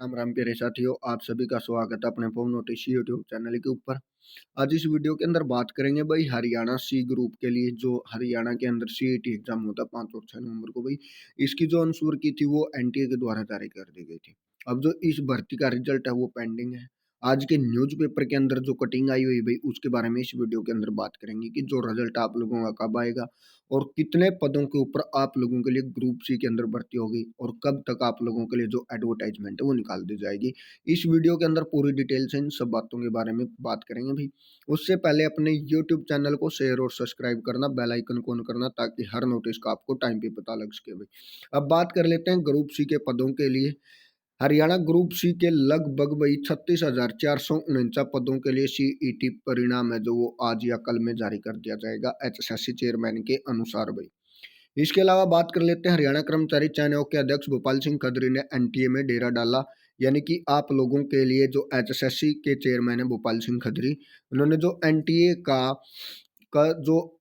राम राम प्यारे साथियों, आप सभी का स्वागत है अपने फोन नोटिस यूट्यूब चैनल के ऊपर। आज इस वीडियो के अंदर बात करेंगे भाई हरियाणा सी ग्रुप के लिए जो हरियाणा के अंदर सीईटी एग्जाम होता है 5 और 6 नवंबर को भाई। इसकी जो आंसर की थी वो एनटीए के द्वारा जारी कर दी गई थी। अब जो इस भर्ती का रिजल्ट है वो पेंडिंग है। आज के न्यूज़पेपर के अंदर जो कटिंग आई हुई भाई उसके बारे में इस वीडियो के अंदर बात करेंगे कि जो रिजल्ट आप लोगों का कब आएगा और कितने पदों के ऊपर आप लोगों के लिए ग्रुप सी के अंदर भर्ती होगी और कब तक आप लोगों के लिए जो एडवर्टाइजमेंट है वो निकाल दी जाएगी। इस वीडियो के अंदर पूरी डिटेल से इन सब बातों के बारे में बात करेंगे भाई। उससे पहले अपने यूट्यूब चैनल को शेयर और सब्सक्राइब करना, बेल आइकन को ऑन करना ताकि हर नोटिस का आपको टाइम पे पता लग सके भाई। अब बात कर लेते हैं ग्रुप सी के पदों के लिए। हरियाणा ग्रुप सी के लगभग वही 36,449 पदों के लिए सीईटी परिणाम है जो वो आज या कल में जारी कर दिया जाएगा एचएसएससी चेयरमैन के अनुसार भाई। इसके अलावा बात कर लेते हैं हरियाणा कर्मचारी चयन आयोग के अध्यक्ष भोपाल सिंह खत्री ने एनटीए में डेरा डाला। यानी कि आप लोगों के लिए जो एचएसएससी के चेयरमैन है भोपाल सिंह खत्री, उन्होंने जो एनटीए का जो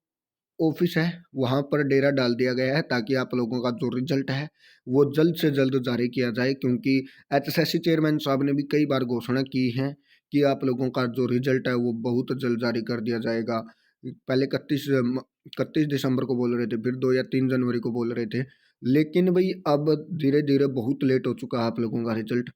ऑफिस है वहां पर डेरा डाल दिया गया है ताकि आप लोगों का जो रिजल्ट है वो जल्द से जल्द जारी किया जाए, क्योंकि एचएसएससी चेयरमैन साहब ने भी कई बार घोषणा की है कि आप लोगों का जो रिजल्ट है वो बहुत जल्द जारी कर दिया जाएगा। पहले 31 दिसंबर को बोल रहे थे, फिर 2 या 3 जनवरी को बोल रहे थे, लेकिन भाई अब धीरे धीरे बहुत लेट हो चुका है आप लोगों का रिजल्ट।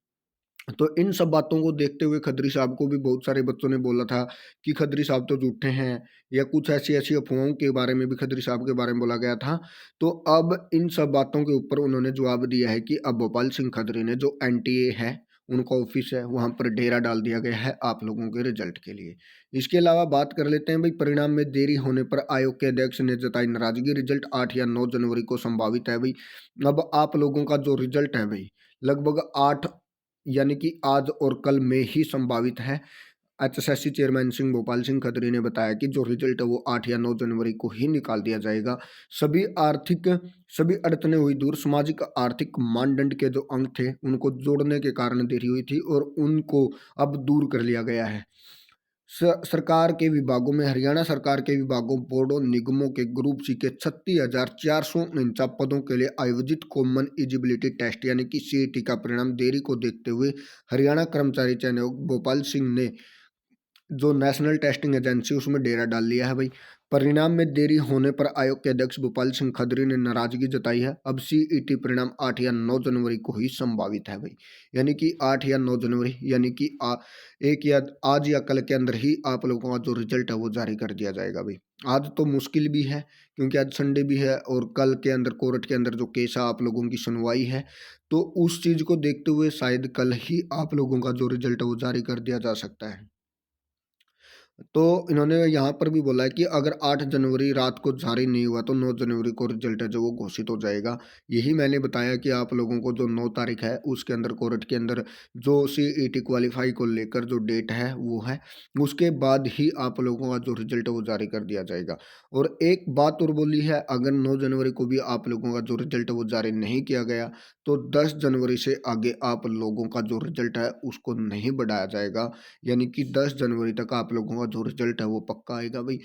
तो इन सब बातों को देखते हुए खत्री साहब को भी बहुत सारे बच्चों ने बोला था कि खत्री साहब तो झूठे हैं, या कुछ ऐसी ऐसी अफवाहों के बारे में भी खत्री साहब के बारे में बोला गया था। तो अब इन सब बातों के ऊपर उन्होंने जवाब दिया है कि अब भोपाल सिंह खत्री ने जो एनटीए है उनका ऑफिस है वहां पर डेरा डाल दिया गया है आप लोगों के रिजल्ट के लिए। इसके अलावा बात कर लेते हैं भाई परिणाम में देरी होने पर आयोग के अध्यक्ष ने जताई नाराजगी। रिजल्ट 8 या 9 जनवरी को संभावित है भाई। अब आप लोगों का जो रिजल्ट है भाई लगभग 8 यानी कि आज और कल में ही संभावित है। एचएसएससी चेयरमैन सिंह भोपाल सिंह खत्री ने बताया कि जो रिजल्ट है वो 8 या 9 जनवरी को ही निकाल दिया जाएगा। सभी अड़चने हुई दूर। सामाजिक आर्थिक मानदंड के जो अंक थे उनको जोड़ने के कारण देरी हुई थी और उनको अब दूर कर लिया गया है। सरकार के विभागों में हरियाणा सरकार के विभागों बोर्डों निगमों के ग्रुप सी के 36,449 पदों के लिए आयोजित कॉमन एलिजिबिलिटी टेस्ट यानी कि सीईटी का परिणाम देरी को देखते हुए हरियाणा कर्मचारी चयन आयोग भोपाल सिंह ने जो नेशनल टेस्टिंग एजेंसी उसमें डेरा डाल लिया है भाई। परिणाम में देरी होने पर आयोग के अध्यक्ष भोपाल सिंह खत्री ने नाराजगी जताई है। अब सीईटी परिणाम 8 या 9 जनवरी को ही संभावित है भाई। यानी कि 8 या 9 जनवरी यानी कि एक या आज या कल के अंदर ही आप लोगों का जो रिजल्ट है वो जारी कर दिया जाएगा भाई। आज तो मुश्किल भी है क्योंकि आज संडे भी है और कल के अंदर कोर्ट के अंदर जो केस है आप लोगों की सुनवाई है, तो उस चीज को देखते हुए शायद कल ही आप लोगों का जो रिजल्ट है वो जारी कर दिया जा सकता है। तो इन्होंने यहाँ पर भी बोला है कि अगर 8 जनवरी रात को जारी नहीं हुआ तो 9 जनवरी को रिजल्ट है जो वो घोषित हो जाएगा। यही मैंने बताया कि आप लोगों को जो 9 तारीख है उसके अंदर कोर्ट के अंदर जो सीईटी क्वालिफाई को लेकर जो डेट है वो है, उसके बाद ही आप लोगों का जो रिजल्ट है वो जारी कर दिया जाएगा। और एक बात और बोली है, अगर 9 जनवरी को भी आप लोगों का जो रिजल्ट है वो जारी नहीं किया गया तो 10 जनवरी से आगे आप लोगों का जो रिजल्ट है उसको नहीं बढ़ाया जाएगा। यानी कि 10 जनवरी तक आप लोगों का जो रिजल्ट है वो पक्का आएगा भाई।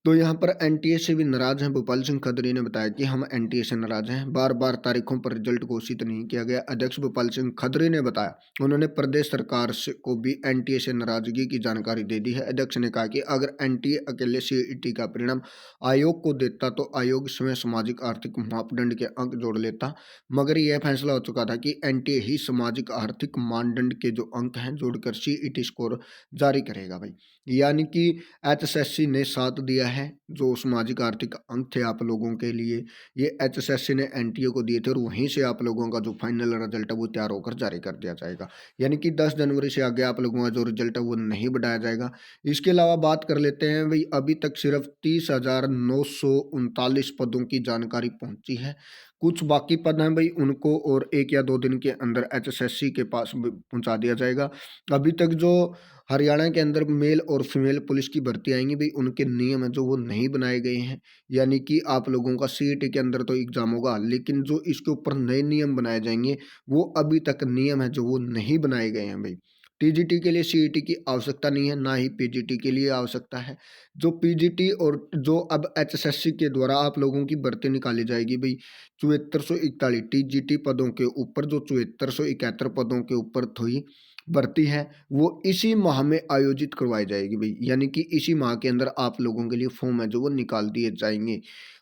तो यहाँ पर एनटीए से भी नाराज हैं। भोपाल सिंह खत्री ने बताया कि हम एनटीए से नाराज हैं, बार बार तारीखों पर रिजल्ट घोषित नहीं किया गया। अध्यक्ष भोपाल सिंह खत्री ने बताया उन्होंने प्रदेश सरकार से को भी एनटीए से नाराजगी की जानकारी दे दी है। अध्यक्ष ने कहा कि अगर एनटीए अकेले सीईटी का परिणाम आयोग को देता तो आयोग इसमें सामाजिक आर्थिक मापदंड के अंक जोड़ लेता, मगर यह फैसला हो चुका था कि एनटीए ही सामाजिक आर्थिक मानदंड के जो अंक हैं जोड़कर सीईटी स्कोर जारी करेगा भाई। यानी कि एचएसएससी ने साथ दिया है। जो सामाजिक आर्थिक अंक थे आप लोगों के लिए ये एचएसएससी ने एनटीए को दिए थे और वहीं से आप लोगों का जो फाइनल रिजल्ट है वो तैयार होकर जारी कर दिया जाएगा। यानी कि 10 जनवरी से आगे आप लोगों का जो रिजल्ट है वो नहीं बढ़ाया जाएगा। इसके अलावा बात कर लेते हैं भाई, अभी तक सिर्फ 30,939 पदों की जानकारी पहुंची है। कुछ बाकी पद हैं भाई, उनको और 1 या 2 दिन के अंदर एचएसएससी के पास पहुंचा दिया जाएगा। अभी तक जो हरियाणा के अंदर मेल और फीमेल पुलिस की भर्ती आएंगी भाई उनके नियम है जो वो नहीं बनाए गए हैं। यानी कि आप लोगों का सीईटी के अंदर तो एग्जाम होगा, लेकिन जो इसके ऊपर नए नियम बनाए जाएंगे वो अभी तक नियम है जो वो नहीं बनाए गए हैं भाई। टीजीटी के लिए सीईटी की आवश्यकता नहीं है, ना ही पीजीटी के लिए आवश्यकता है। जो पीजीटी और जो अब एचएसएससी के द्वारा आप लोगों की भर्ती निकाली जाएगी भाई, 7441 टीजीटी पदों के ऊपर, जो 7471 पदों के ऊपर हुई भर्ती है, वो इसी माह में आयोजित करवाई जाएगी भाई, यानी कि इसी माह के अंदर आप लोगों के लिए फॉर्म है जो वो निकाल दिए जाएंगे।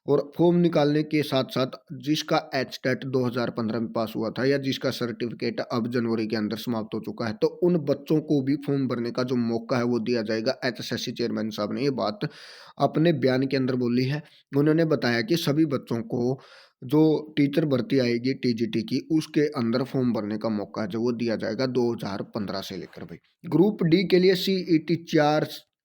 और फॉर्म निकालने के साथ साथ जिसका एचटेट 2015 में पास हुआ था या जिसका सर्टिफिकेट अब जनवरी के अंदर समाप्त हो चुका है, तो उन बच्चों को भी फॉर्म भरने का जो मौका है वो दिया जाएगा। एचएसएससी चेयरमैन साहब ने ये बात अपने बयान के अंदर बोली है। उन्होंने बताया कि सभी बच्चों को जो टीचर भर्ती आएगी टीजीटी की, उसके अंदर फॉर्म भरने का मौका जो वो दिया जाएगा 2015 से लेकर भाई। ग्रुप डी के लिए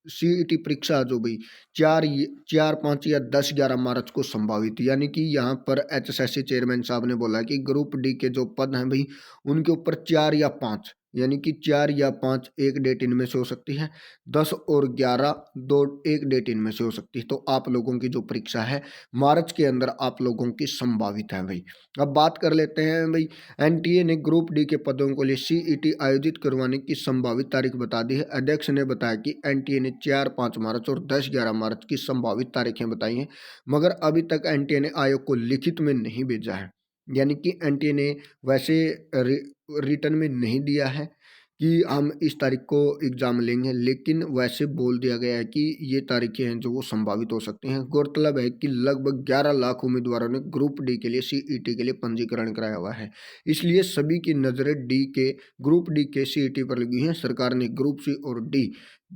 सीईटी परीक्षा जो भाई 4, 5 या 10, 11 मार्च को संभावित, यानी कि यहाँ पर एचएसएससी चेयरमैन साहब ने बोला कि ग्रुप डी के जो पद हैं भाई, उनके ऊपर 4 या 5, यानी कि 4 या 5 एक डेट इनमें से हो सकती है, 10 और 11 दो एक डेट इनमें से हो सकती है। तो आप लोगों की जो परीक्षा है मार्च के अंदर आप लोगों की संभावित है भाई। अब बात कर लेते हैं भाई, एनटीए ने ग्रुप डी के पदों के लिए सीईटी आयोजित करवाने की संभावित तारीख बता दी है। अध्यक्ष ने बताया कि एनटीए ने 4, 5 मार्च और 10, 11 मार्च की संभावित तारीखें बताई हैं, मगर अभी तक एनटीए ने आयोग को लिखित में नहीं भेजा है, यानी कि एनटीए ने वैसे रिटर्न में नहीं दिया है कि हम इस तारीख को एग्ज़ाम लेंगे, लेकिन वैसे बोल दिया गया है कि ये तारीखें हैं जो वो संभावित हो सकती हैं। गौरतलब है कि लगभग 11 लाख उम्मीदवारों ने ग्रुप डी के लिए सीईटी के लिए पंजीकरण कराया हुआ है, इसलिए सभी की नज़रें ग्रुप डी के सीईटी पर लगी हैं। सरकार ने ग्रुप सी और डी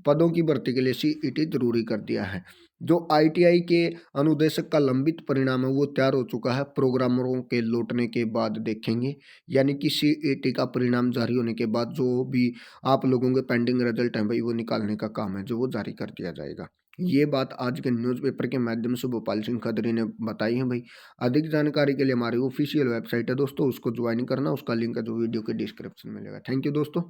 पदों की भर्ती के लिए सीईटी जरूरी कर दिया है। जो आईटीआई के अनुदेशक का लंबित परिणाम है वो तैयार हो चुका है, प्रोग्रामरों के लौटने के बाद देखेंगे, यानी कि सीईटी का परिणाम जारी होने के बाद जो भी आप लोगों के पेंडिंग रिजल्ट हैं भाई, वो निकालने का काम है जो वो जारी कर दिया जाएगा। ये बात आज के न्यूज़पेपर के माध्यम से भोपाल सिंह खदरी ने बताई है भाई। अधिक जानकारी के लिए हमारी ऑफिशियल वेबसाइट है दोस्तों, उसको ज्वाइन करना, उसका लिंक है जो वीडियो के डिस्क्रिप्शन में मिलेगा। थैंक यू दोस्तों।